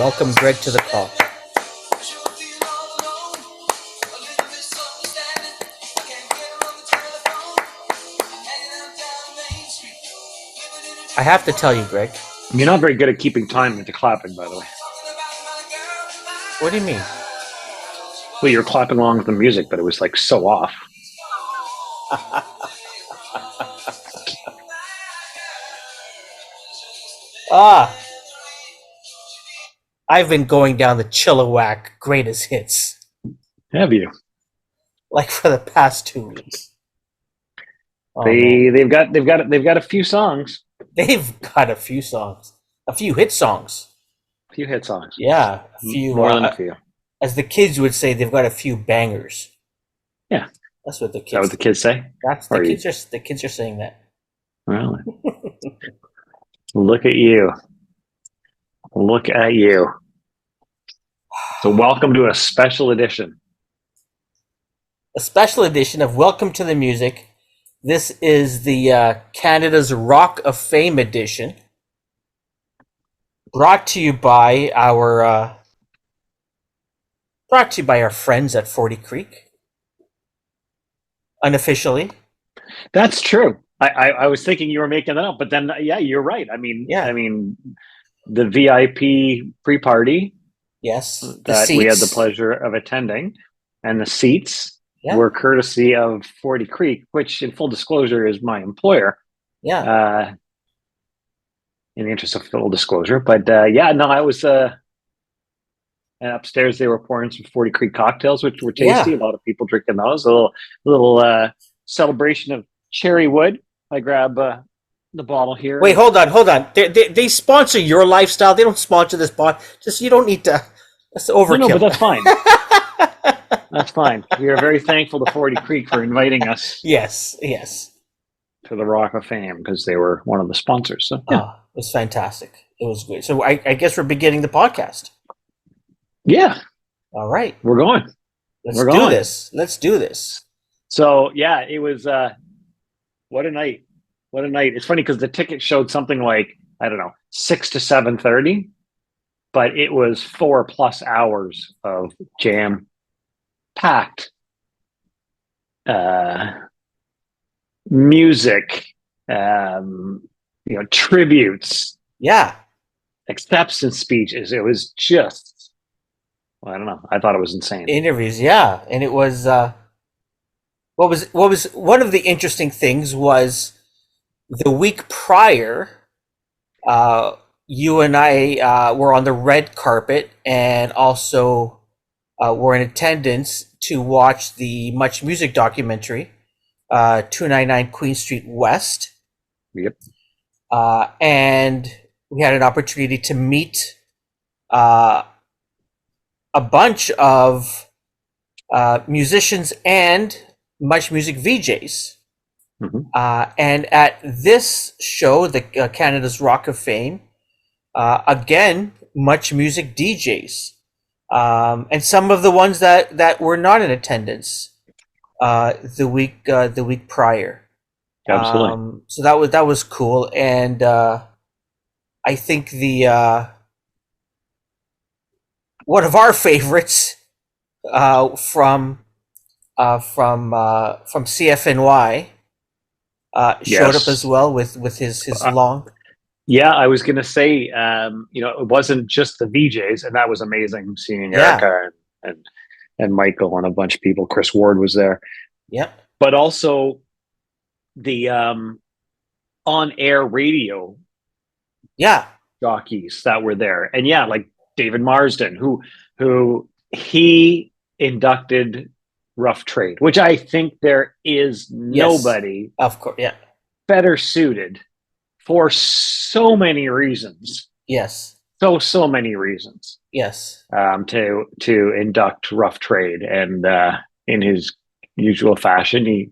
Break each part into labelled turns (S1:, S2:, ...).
S1: welcome Greg to the call. I have to tell you, Greg.
S2: You're not very good at keeping time with the clapping, by the way.
S1: What do you mean?
S2: Well, you're clapping along with the music, but it was like so off.
S1: I've been going down the Chilliwack greatest hits.
S2: Have you?
S1: Like for the past 2 weeks.
S2: They've got a few songs.
S1: They've got a few songs. A few hit songs.
S2: A few hit songs.
S1: Yeah. A few,
S2: more than a few.
S1: As the kids would say, they've got a few bangers.
S2: Yeah.
S1: That's what the kids.
S2: Is that what the kids say?
S1: That's the kids are saying that.
S2: Really? Look at you. Look at you. So welcome to a special edition.
S1: A special edition of Welcome to the Music. This is the Canada's Rock of Fame edition. Brought to you by our friends at 40 Creek. Unofficially.
S2: That's true. I was thinking you were making that up, but then yeah, you're right. I mean, the VIP pre-party.
S1: Yes,
S2: that we had the pleasure of attending, and the seats were courtesy of 40 Creek, which, in full disclosure, is my employer.
S1: Yeah.
S2: In the interest of full disclosure, but I was. And upstairs, they were pouring some 40 Creek cocktails, which were tasty.
S1: Yeah.
S2: A lot of people drinking those. A little celebration of cherry wood. I grab the bottle here.
S1: Wait, hold on. They sponsor your lifestyle. They don't sponsor this pod. Just you don't need to. That's overkill.
S2: No, but that's fine. That's fine. We are very thankful to 40 Creek for inviting us.
S1: Yes.
S2: To the Rock of Fame because they were one of the sponsors. So yeah.
S1: It was fantastic. It was great. So I guess we're beginning the podcast.
S2: Yeah.
S1: All right.
S2: We're going.
S1: Let's do this.
S2: So yeah, it was. What a night! What a night! It's funny because the ticket showed something like 6 to 7:30, but it was 4+ hours of jam-packed music, tributes, acceptance speeches. It was just, I don't know. I thought it was insane.
S1: Interviews, yeah, and it was. What was one of the interesting things was the week prior, you and I were on the red carpet and also were in attendance to watch the Much Music documentary, 299 Queen Street West.
S2: Yep.
S1: And we had an opportunity to meet a bunch of musicians and Much Music VJs.
S2: Mm-hmm.
S1: And at this show, the Canada's Rock of Fame, again, Much Music DJs, and some of the ones that were not in attendance the week prior.
S2: Absolutely.
S1: So that was cool, and I think the one of our favorites from CFNY showed up as well with his long.
S2: Yeah, I was going to say, it wasn't just the VJs, and that was amazing seeing Erica and Michael and a bunch of people. Chris Ward was there.
S1: Yeah,
S2: but also the on-air radio jockeys that were there, and like David Marsden, who he inducted Rough Trade, which I think there is nobody,
S1: of course,
S2: better suited for so many reasons.
S1: Yes,
S2: so many reasons.
S1: Yes,
S2: to induct Rough Trade, and in his usual fashion, he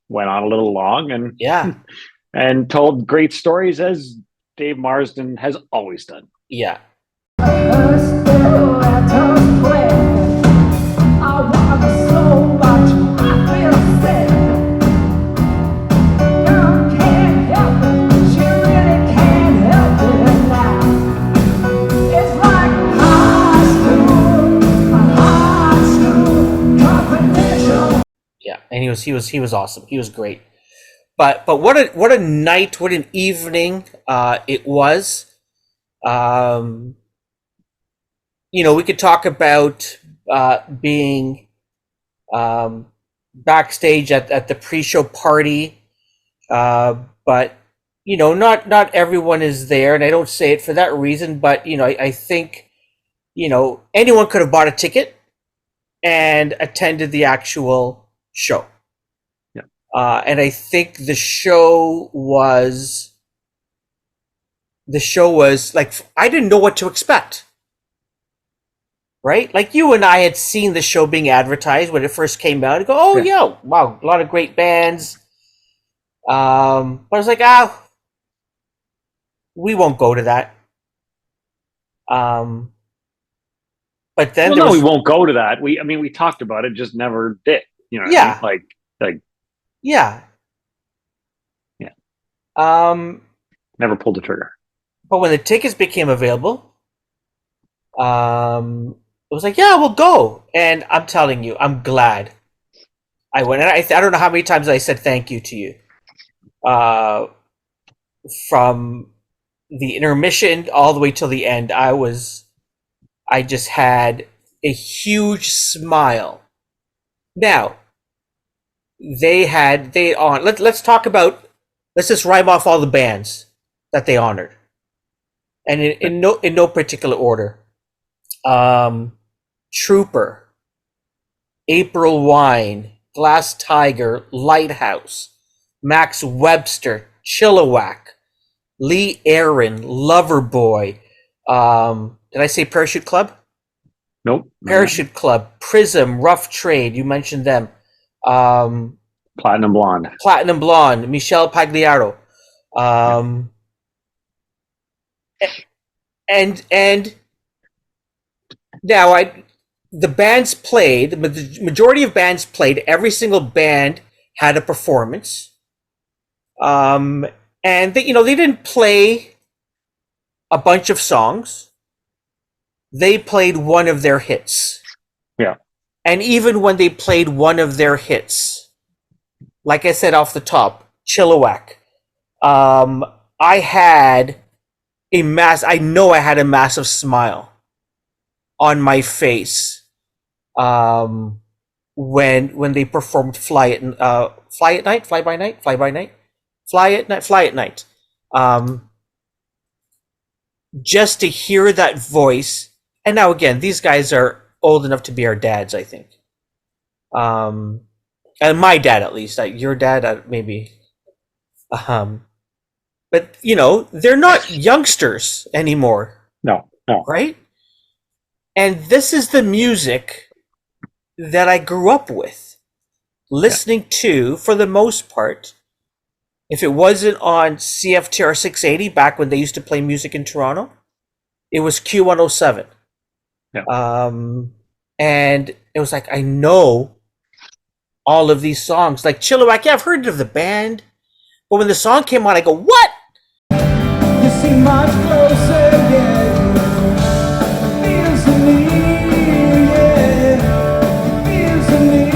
S2: went on a little long and and told great stories as Dave Marsden has always done.
S1: Yeah. He was awesome. He was great. But what a night, what an evening it was. We could talk about being backstage at the pre-show party, but not everyone is there, and I don't say it for that reason. But I think anyone could have bought a ticket and attended the actual show.
S2: Yeah.
S1: And I think the show was like, I didn't know what to expect. Right? Like, you and I had seen the show being advertised when it first came out. I go, oh yeah, wow, a lot of great bands. But I was like, we won't go to that. But then
S2: we won't go to that. We talked about it, just never did. What I mean? Like
S1: yeah.
S2: Never pulled the trigger.
S1: But when the tickets became available, it was like, yeah, we'll go. And I'm telling you, I'm glad I went. And I don't know how many times I said thank you to you. From the intermission all the way till the end, I just had a huge smile. Now, let's talk about, let's just rhyme off all the bands that they honored. And in no particular order. Trooper, April Wine, Glass Tiger, Lighthouse, Max Webster, Chilliwack, Lee Aaron, Loverboy. Did I say Parachute Club?
S2: Nope.
S1: Parachute Club, Prism, Rough Trade. You mentioned them.
S2: Platinum Blonde,
S1: Michelle Pagliaro. And now the bands played. The majority of bands played. Every single band had a performance. And they didn't play a bunch of songs. They played one of their hits.
S2: Yeah.
S1: And even when they played one of their hits, like I said off the top, Chilliwack, I had a massive smile on my face when they performed Fly at Night. Just to hear that voice. And now again, these guys are old enough to be our dads, I think. And my dad, at least. Your dad, maybe. But they're not youngsters anymore.
S2: No.
S1: Right? And this is the music that I grew up with, listening to, for the most part. If it wasn't on CFTR 680 back when they used to play music in Toronto, it was Q107.
S2: Yeah.
S1: And it was like, I know all of these songs. Like Chilliwack, I've heard of the band. But when the song came on, I go, what? You seem much closer, yeah. Feels to me, yeah. Feels to me.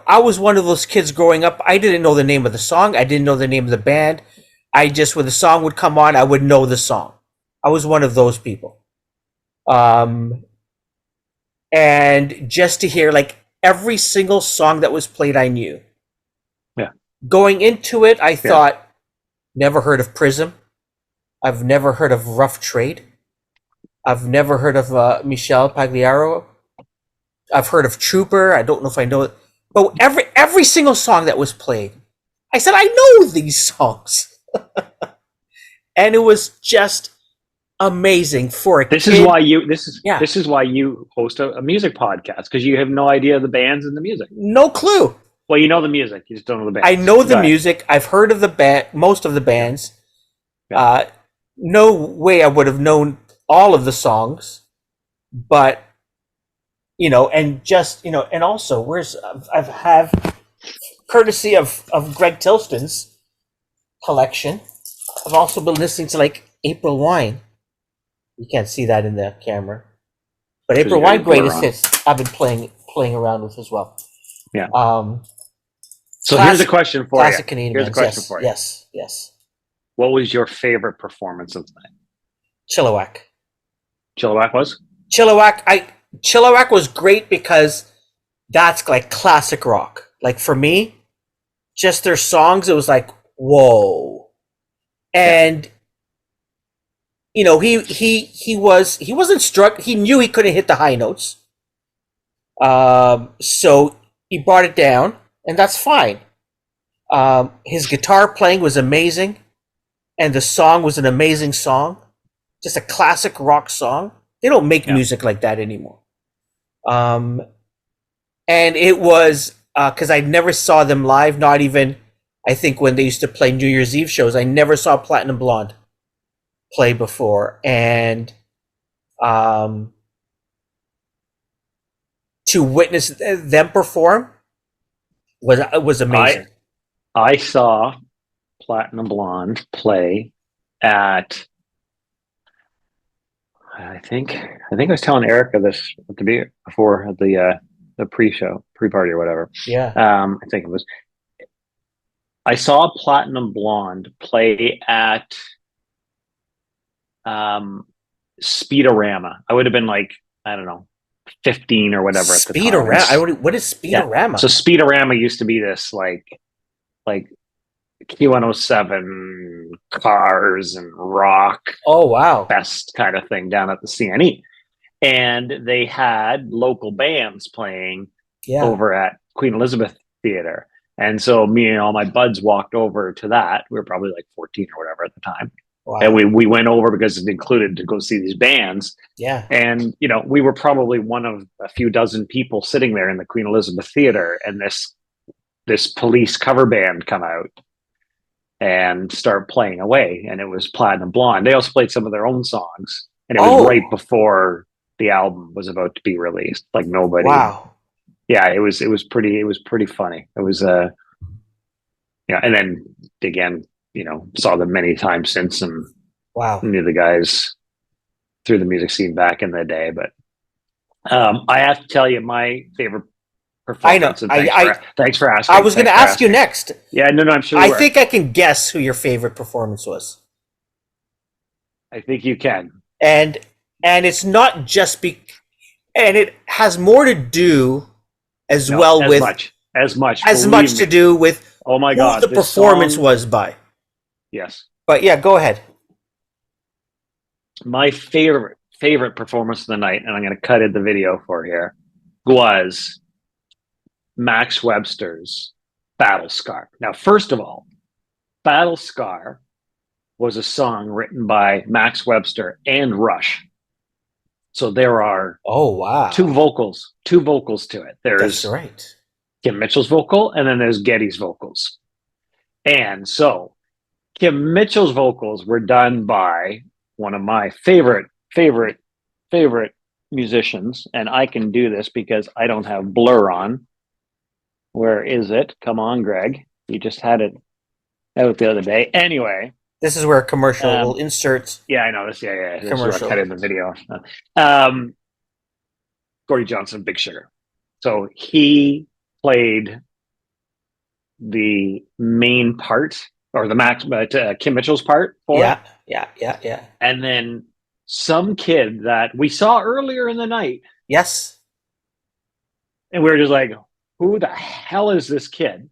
S1: I was one of those kids growing up. I didn't know the name of the song. I didn't know the name of the band. When the song would come on, I would know the song. I was one of those people. And just to hear, like, every single song that was played, I knew.
S2: Yeah.
S1: Going into it, I thought, never heard of Prism. I've never heard of Rough Trade. I've never heard of Michelle Pagliaro. I've heard of Trooper. I don't know if I know it. But every single song that was played, I said, I know these songs. And it was just amazing for a kid.
S2: This is why you host a music podcast, because you have no idea the bands and the music.
S1: No clue.
S2: Well, you know the music, you just don't know the bands.
S1: I know the music. I've heard of most of the bands. Yeah. No way I would have known all of the songs, but and just and also I've have courtesy of Greg Tilston's collection. I've also been listening to like April Wine. You can't see that in the camera, but April Wine greatest hits I've been playing around with as well.
S2: Yeah. So here's a question for you.
S1: Canadian
S2: here's a question for you.
S1: Yes.
S2: What was your favorite performance of the night?
S1: Chilliwack.
S2: Chilliwack was?
S1: Chilliwack was great because that's like classic rock. Like for me, just their songs, it was like, whoa. And he wasn't struck. He knew he couldn't hit the high notes. So he brought it down, and that's fine. His guitar playing was amazing, and the song was an amazing song. Just a classic rock song. They don't make music like that anymore. And it was because I never saw them live, not even, I think, when they used to play New Year's Eve shows. I never saw Platinum Blonde play before. And to witness them perform was amazing.
S2: I saw Platinum Blonde play at, I think I was telling Erica this before at the pre-party or whatever.
S1: Yeah.
S2: I think it was. I saw Platinum Blonde play at Speedorama. I would have been like, I don't know, 15 or whatever at the time.
S1: Speedorama. What is Speedorama?
S2: Yeah. So Speedorama used to be this like Q107 cars and rock.
S1: Oh wow!
S2: Fest kind of thing down at the CNE, and they had local bands playing over at Queen Elizabeth Theatre. And so me and all my buds walked over to that. We were probably like 14 or whatever at the time. Wow. And we went over because it included to go see these bands.
S1: Yeah.
S2: And, we were probably one of a few dozen people sitting there in the Queen Elizabeth Theatre, and this Police cover band come out and start playing away. And it was Platinum Blonde. They also played some of their own songs. And it was right before the album was about to be released. Like nobody.
S1: Wow.
S2: Yeah, it was pretty funny. It was and then again, saw them many times since, and knew the guys through the music scene back in the day. But I have to tell you, my favorite performance.
S1: I know.
S2: Thanks for asking.
S1: I was going to ask you next.
S2: Yeah, no, I'm sure.
S1: I think I can guess who your favorite performance was.
S2: I think you can.
S1: And it's not just and it has more to do as much to do with
S2: oh my god,
S1: who the performance was by.
S2: Yes.
S1: But yeah, go ahead.
S2: My favorite performance of the night, and I'm going to cut in the video for here, was Max Webster's Battle Scar. Now, first of all, Battle Scar was a song written by Max Webster and Rush. So there are two vocals to it. There's Kim Mitchell's vocal, and then there's Geddy's vocals. And so Kim Mitchell's vocals were done by one of my favorite musicians, and I can do this because I don't have Blur on. Where is it? Come on, Greg. You just had it out the other day. Anyway.
S1: This is where a commercial will insert.
S2: Yeah, I know this. Yeah. This commercial. Is where I cut in the video. Gordy Johnson, Big Sugar. So he played the main part, or the Kim Mitchell's part for it.
S1: Yeah.
S2: And then some kid that we saw earlier in the night.
S1: Yes.
S2: And we were just like, who the hell is this kid?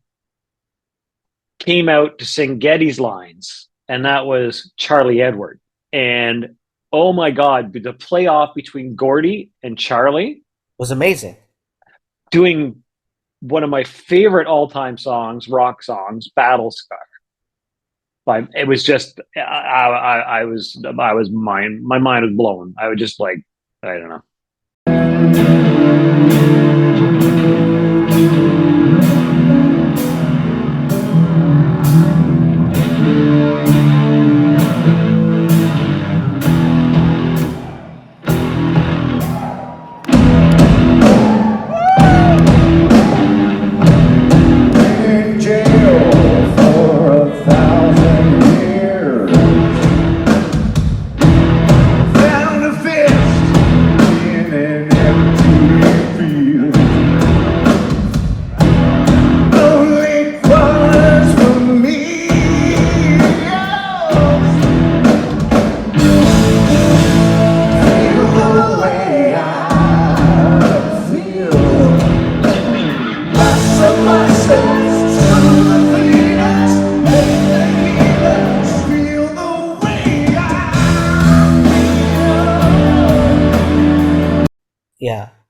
S2: Came out to sing Geddy's lines. And that was Charlie Edward. And oh my God, the playoff between Gordy and Charlie
S1: was amazing.
S2: Doing one of my favorite all-time songs, rock songs, Battle Scar. It was just, my mind was blown. I was just like, I don't know.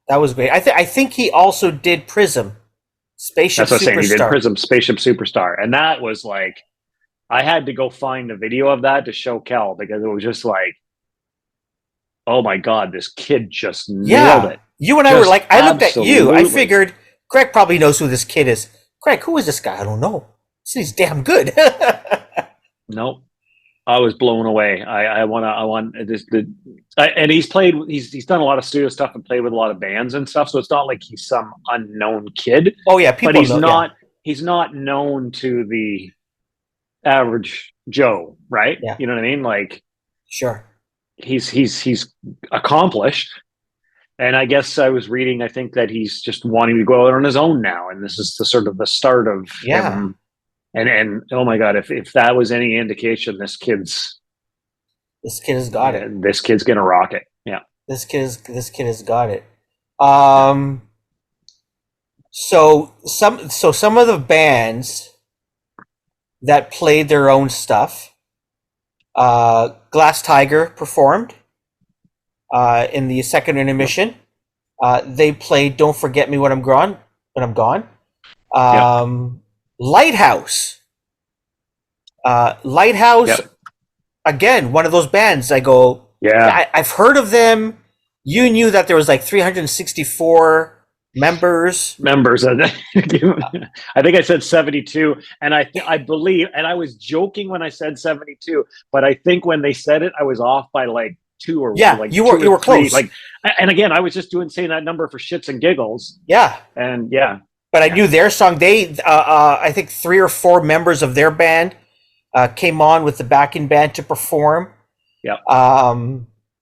S1: That was great. I think he also did Prism, Spaceship
S2: That's what I'm saying. He did
S1: Superstar.
S2: Prism, Spaceship Superstar, and that was like, I had to go find a video of that to show Kel, because it was just like, oh my god, this kid just nailed
S1: Yeah.
S2: it.
S1: You and I were
S2: Just
S1: like, I looked at you. I
S2: absolutely.
S1: figured Greg probably knows who this kid is. Greg, who is this guy? I don't know. He's damn good.
S2: Nope. I was blown away. I want this. And he's done a lot of studio stuff and played with a lot of bands and stuff. So it's not like he's some unknown kid.
S1: Oh yeah,
S2: But
S1: people know. Yeah,
S2: he's not known to the average Joe, right?
S1: yeah,
S2: You know what I mean? Like,
S1: sure.
S2: he's accomplished. And I guess I was reading, I think that he's just wanting to go out on his own now, and this is the sort of the start of
S1: Yeah,
S2: him. And oh my god, if that was any indication,
S1: this kid has got it.
S2: this kid's gonna rock it. Yeah.
S1: This kid has got it. Um, so some of the bands that played their own stuff. Glass Tiger performed in the second intermission. They played "Don't Forget Me When I'm Gone."
S2: Yep.
S1: Lighthouse. Lighthouse,
S2: Yep.
S1: again, one of those bands. I go,
S2: Yeah.
S1: I've heard of them. You knew that there was like 364 members.
S2: I think I said 72, and I believe, and I was joking when I said 72, but I think when they said it, I was off by like two or like
S1: you were
S2: three.
S1: close.
S2: Like, and again, I was just saying that number for shits and giggles.
S1: Yeah,
S2: and yeah,
S1: but I knew their song. They, I think 3 or 4 members of their band came on with the backing band to perform.
S2: Yeah.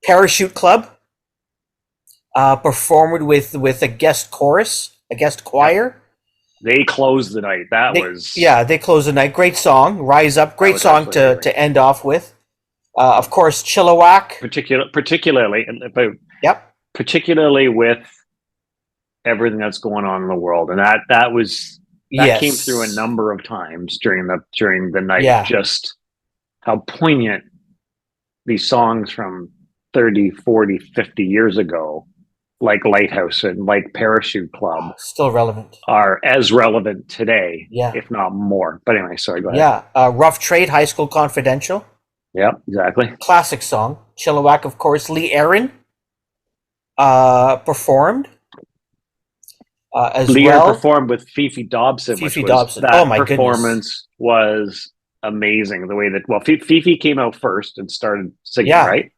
S1: Parachute Club performed with a guest chorus, a guest choir.
S2: They closed the night.
S1: They closed the night. Great song, Rise Up. Great song to end off with. Of course, Chilliwack.
S2: Particularly with everything that's going on in the world, and that came through a number of times during the night.
S1: Yeah.
S2: Just how poignant these songs from 30, 40, 50 years ago, like Lighthouse and like Parachute Club,
S1: still relevant,
S2: are as relevant today,
S1: yeah,
S2: if not more. But anyway, sorry, go ahead.
S1: Yeah. Rough Trade, High School Confidential.
S2: Yeah, exactly.
S1: Classic song. Chilliwack, of course. Lee Aaron performed as
S2: Lee
S1: well.
S2: Aaron performed with Fifi Dobson.
S1: That
S2: oh my performance was amazing. The way that Fifi came out first and started singing, right?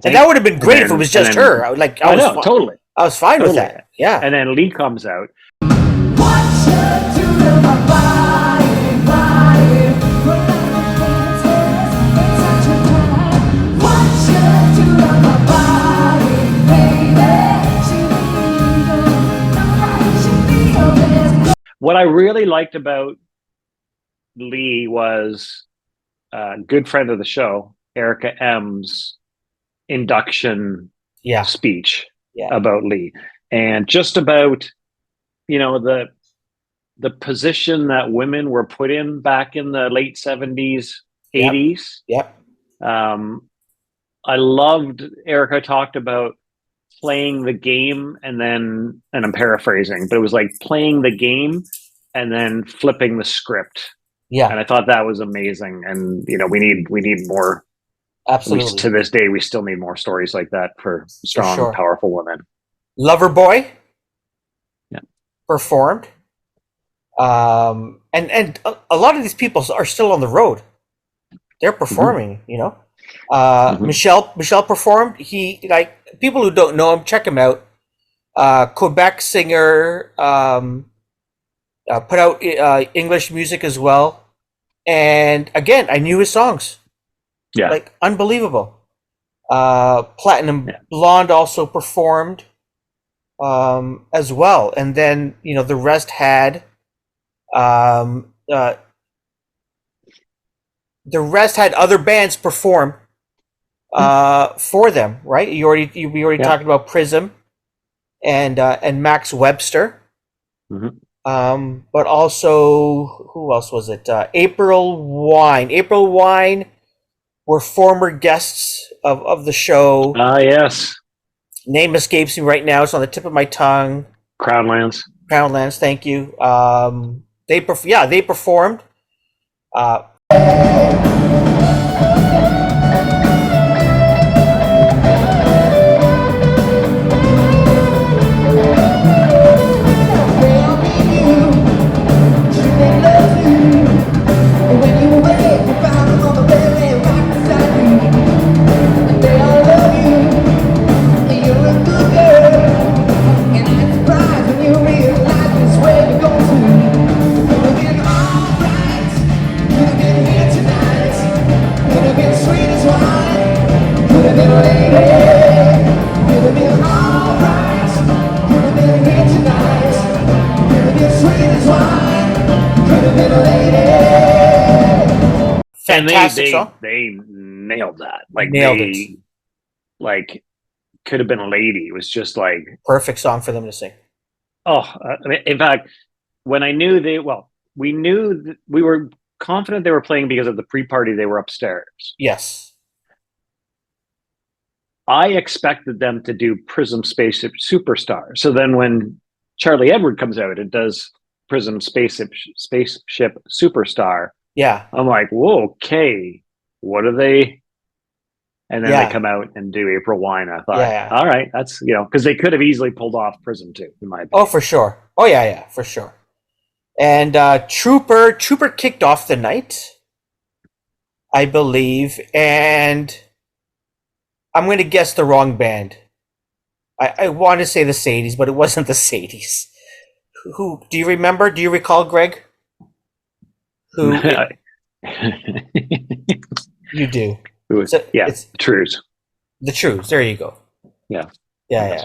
S1: And that would have been great if it was just her. I was fine with that. Yeah.
S2: And then Lee comes out. What I really liked about Lee was a good friend of the show, Erica M's induction speech about Lee, and just about, the position that women were put in back in the late 70s, 80s.
S1: Yep.
S2: I loved Erica talked about playing the game and I'm paraphrasing, but it was like playing the game and then flipping the script.
S1: Yeah.
S2: And I thought that was amazing. And, we need more.
S1: Absolutely.
S2: To this day, we still need more stories like that for strong, powerful women.
S1: Loverboy performed. And a lot of these people are still on the road. They're performing, Michelle performed. He, like, people who don't know him, check him out. Quebec singer, put out English music as well. And again, I knew his songs.
S2: Yeah.
S1: Like, unbelievable. Platinum
S2: Yeah.
S1: Blonde also performed as well. And then, the rest had the rest had other bands perform for them, right? We already
S2: Yeah.
S1: talked about Prism and Max Webster.
S2: Mm-hmm.
S1: But also, who else was it? April Wine. April Wine were former guests of the show.
S2: Yes.
S1: Name escapes me right now. It's on the tip of my tongue.
S2: Crownlands.
S1: Crownlands, thank you. They performed. Uh,
S2: And
S1: fantastic song.
S2: they nailed that. Like
S1: Nailed it.
S2: like could have been a lady. It was just like
S1: Perfect song for them to sing.
S2: Oh, in fact, when I knew we knew we were confident they were playing because of the pre-party. They were upstairs.
S1: Yes.
S2: I expected them to do Prism Spaceship Superstar. So then when Charlie Edward comes out and does Prism Spaceship Superstar,
S1: yeah,
S2: I'm like, whoa, okay, what are they? And then they come out and do April Wine. I thought, all right, that's because they could have easily pulled off Prism too, in my opinion.
S1: Oh, for sure. Oh yeah, for sure. And Trooper kicked off the night, I believe, and I'm going to guess the wrong band. I want to say the Sadies, but it wasn't the Sadies. Who do you remember? Do you recall, Greg? Who? You do.
S2: It's Trues.
S1: The Trues. There you go.
S2: Yeah.
S1: Yeah.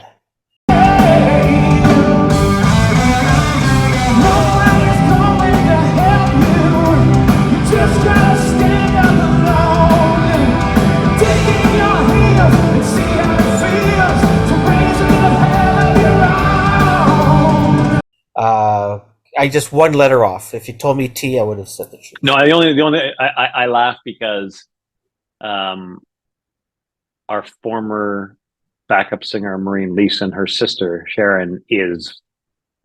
S1: I just one letter off. If you told me T, I would have said the Trues.
S2: No, the only I laugh because our former backup singer Maureen Leeson, her sister Sharon, is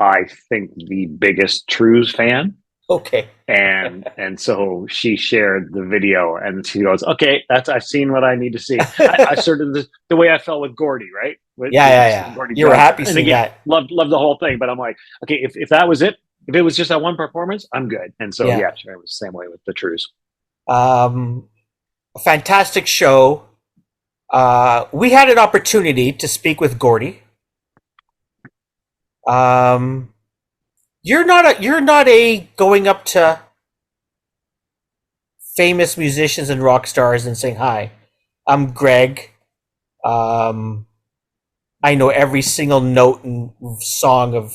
S2: I think the biggest Trues fan.
S1: Okay.
S2: And so she shared the video and she goes, okay, I've seen what I need to see. I sort of the way I felt with Gordy, right?
S1: Yeah. You were happy seeing that.
S2: Loved the whole thing, but I'm like, okay, if that was it, if it was just that one performance, I'm good. And so it was the same way with the Trues.
S1: A fantastic show. We had an opportunity to speak with Gordy. You're not a going up to famous musicians and rock stars and saying, hi, I'm Greg. I know every single note and song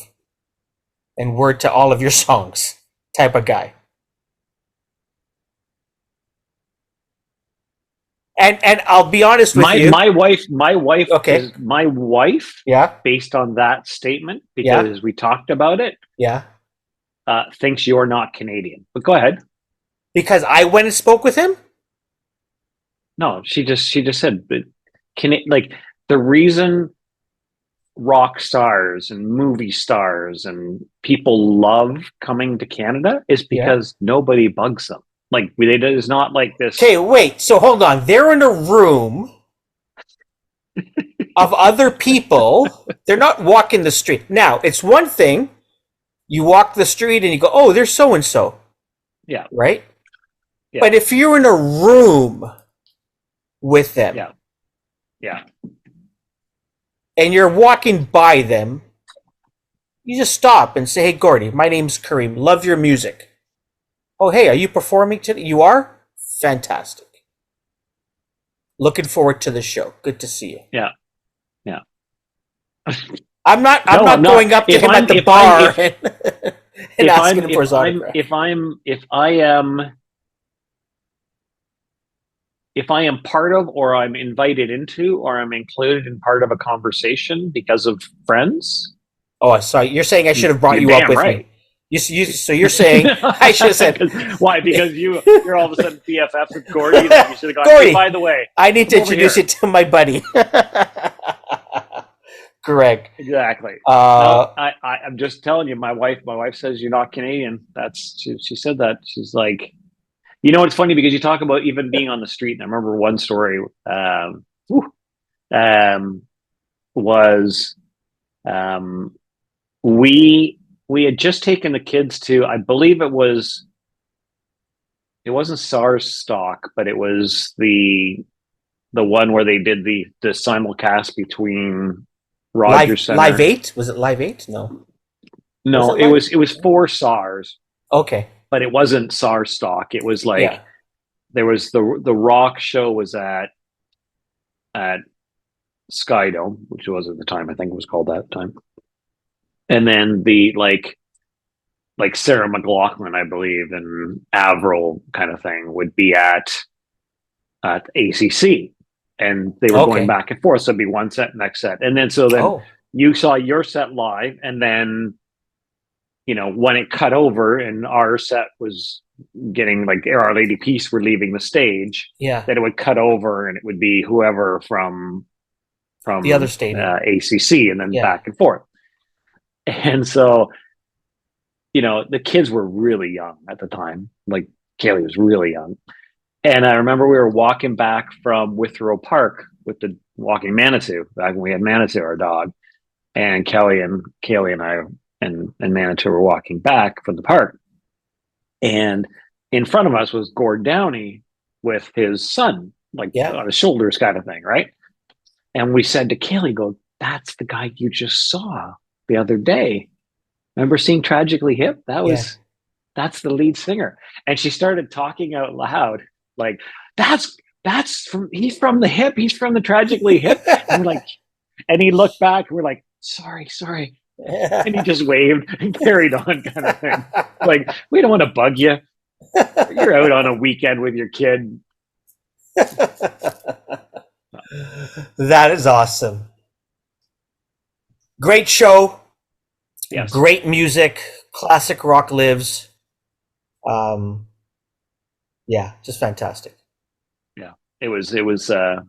S1: and word to all of your songs type of guy. And I'll be honest with you.
S2: My wife
S1: okay.
S2: is my wife.
S1: Yeah.
S2: Based on that statement, because we talked about it.
S1: Yeah.
S2: Thinks you're not Canadian. But go ahead.
S1: Because I went and spoke with him?
S2: No, she just said, but like the reason rock stars and movie stars and people love coming to Canada is because nobody bugs them. Like it's not like this.
S1: Okay, wait. So hold on. They're in a room of other people. They're not walking the street. Now, it's one thing. You walk the street and you go, oh, there's so and so.
S2: Yeah.
S1: Right?
S2: Yeah.
S1: But if you're in a room with them.
S2: Yeah.
S1: And you're walking by them, you just stop and say, hey, Gordy, my name's Karim. Love your music. Oh, hey, are you performing today? You are? Fantastic. Looking forward to the show. Good to see you.
S2: Yeah.
S1: I'm not going up to him at the bar and asking him for his autograph.
S2: If I am part of, or I'm invited into, or I'm included in part of a conversation because of friends.
S1: Oh, sorry. You're saying I should have brought you up with me. So you're saying I should have said
S2: why? Because you're all of a sudden BFF with Gordy. You should have gone.
S1: Gordy,
S2: hey, by the way,
S1: I need to introduce you to my buddy, Greg.
S2: Exactly. I'm just telling you. My wife says you're not Canadian. She said that. She's like, it's funny because you talk about even being on the street. And I remember one story was we had just taken the kids to, I believe it wasn't SARS stock, but it was the one where they did the simulcast between Rogers Center.
S1: Live 8? Was it Live 8? No,
S2: it was for SARS.
S1: Okay,
S2: but it wasn't SARS stock. It was like there was the Rock show was at Skydome, which was at the time, I think it was called that time. And then the like Sarah McLachlan, I believe, and Avril kind of thing would be at ACC, and they were going back and forth. So it'd be one set, next set, and then you saw your set live, and then when it cut over and our set was getting like Our Lady Peace were leaving the stage, then it would cut over and it would be whoever from
S1: the other stadium,
S2: ACC, and then back and forth. And so, the kids were really young at the time. Like Kaylee was really young. And I remember we were walking back from Withrow Park with the walking Manitou, back when we had Manitou, our dog. And Kaylee and I and Manitou were walking back from the park. And in front of us was Gord Downey with his son, on his shoulders kind of thing, right? And we said to Kaylee, that's the guy you just saw the other day. Remember seeing Tragically Hip? That's the lead singer. And she started talking out loud, like, he's from the Hip, he's from the Tragically Hip. And we're like, and he looked back and we're like, sorry. And he just waved and carried on kind of thing. Like, we don't want to bug you. You're out on a weekend with your kid.
S1: That is awesome. Great show.
S2: Yes.
S1: Great music. Classic rock lives. Just fantastic.
S2: Yeah. It was a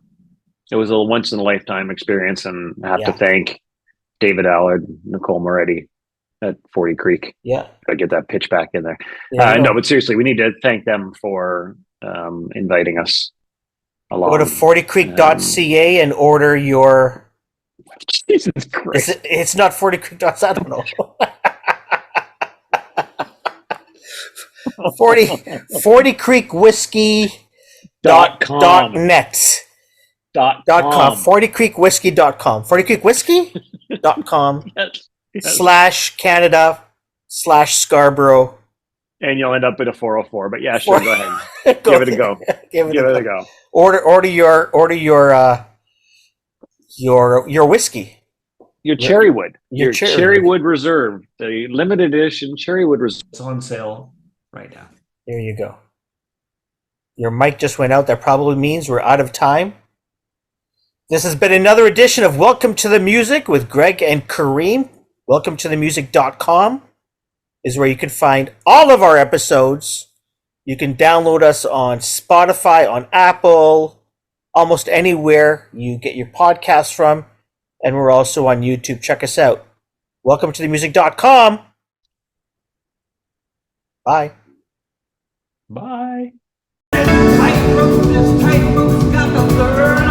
S2: once in a lifetime experience, and I have to thank David Allard, Nicole Moretti at 40 Creek.
S1: Yeah.
S2: Gotta get that pitch back in there. No, but seriously, we need to thank them for inviting us along.
S1: Go to 40creek.ca and order your...
S2: Jesus Christ.
S1: It's not 40creek. I don't know. 40 Creek Whiskey .net. .com. 40creekwhiskey.com. 40creekwhiskey.com /Canada/Scarborough.
S2: And you'll end up at a 404. But yeah, sure, go ahead. Give it a go.
S1: Give it a
S2: go.
S1: Order your whiskey.
S2: Your Cherrywood. Your Cherrywood Reserve. The limited edition Cherrywood Reserve.
S3: It's on sale right now.
S1: There you go. Your mic just went out. That probably means we're out of time. This has been another edition of Welcome to the Music with Greg and Karim. Welcome to the music.com is where you can find all of our episodes. You can download us on Spotify, on Apple, almost anywhere you get your podcasts from. And we're also on YouTube. Check us out. Welcome to the music.com. Bye.
S2: Bye.
S4: Tightrope, this tightrope's got the bird.